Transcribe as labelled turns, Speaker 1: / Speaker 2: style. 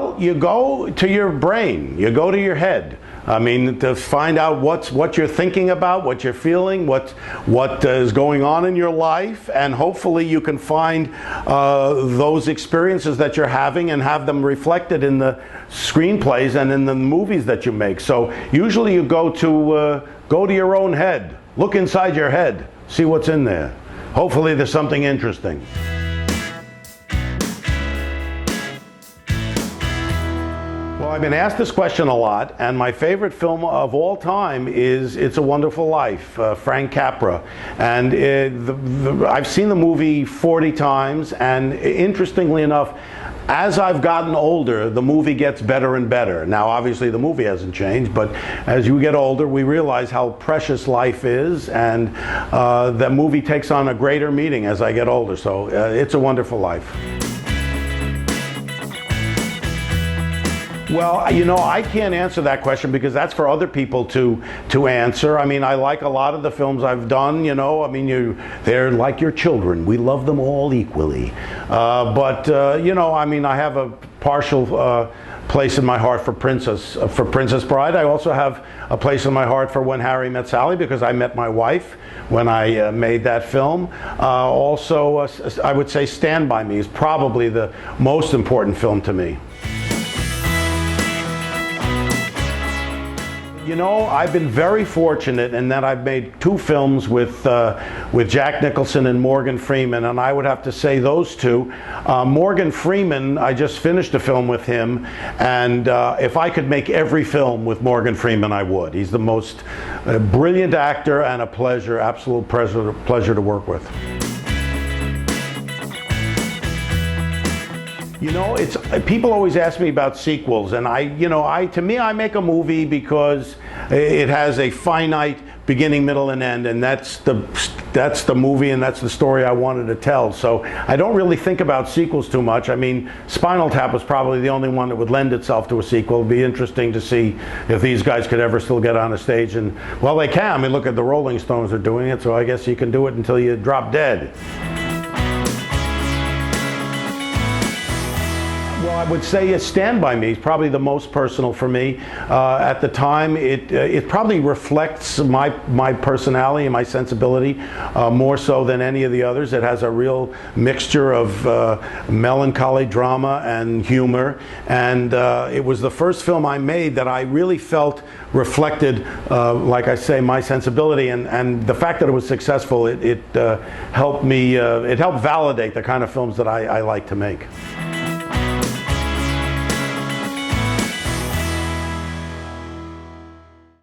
Speaker 1: Well, you go to your brain, you go to your head. I mean, to find out what you're thinking about, what you're feeling, what is going on in your life, and hopefully you can find those experiences that you're having and have them reflected in the screenplays and in the movies that you make. So usually you go to your own head, look inside your head, see what's in there. Hopefully there's something interesting. Well, I've been asked this question a lot, and my favorite film of all time is It's a Wonderful Life, Frank Capra. And I've seen the movie 40 times, and interestingly enough, as I've gotten older, the movie gets better and better. Now, obviously, the movie hasn't changed, but as you get older, we realize how precious life is, and the movie takes on a greater meaning as I get older. So, It's a Wonderful Life. Well, you know, I can't answer that question because that's for other people to answer. I mean, I like a lot of the films I've done, you know. I mean, they're like your children. We love them all equally. You know, I mean, I have a partial place in my heart for Princess Bride. I also have a place in my heart for When Harry Met Sally because I met my wife when I made that film. Also, I would say Stand By Me is probably the most important film to me. You know, I've been very fortunate in that I've made 2 films with Jack Nicholson and Morgan Freeman, and I would have to say those two. Morgan Freeman, I just finished a film with him, and if I could make every film with Morgan Freeman, I would. He's the most brilliant actor and a pleasure, absolute pleasure to work with. You know, people always ask me about sequels, and to me, I make a movie because it has a finite beginning, middle, and end, and that's the movie and that's the story I wanted to tell. So I don't really think about sequels too much. I mean, Spinal Tap was probably the only one that would lend itself to a sequel. It'd be interesting to see if these guys could ever still get on a stage, and well, they can. I mean, look at the Rolling Stones are doing it, so I guess you can do it until you drop dead. Well, I would say Stand By Me is probably the most personal for me. At the time, it probably reflects my personality and my sensibility more so than any of the others. It has a real mixture of melancholy, drama, and humor. And it was the first film I made that I really felt reflected, like I say, my sensibility. And the fact that it was successful, it helped me, it helped validate the kind of films that I like to make.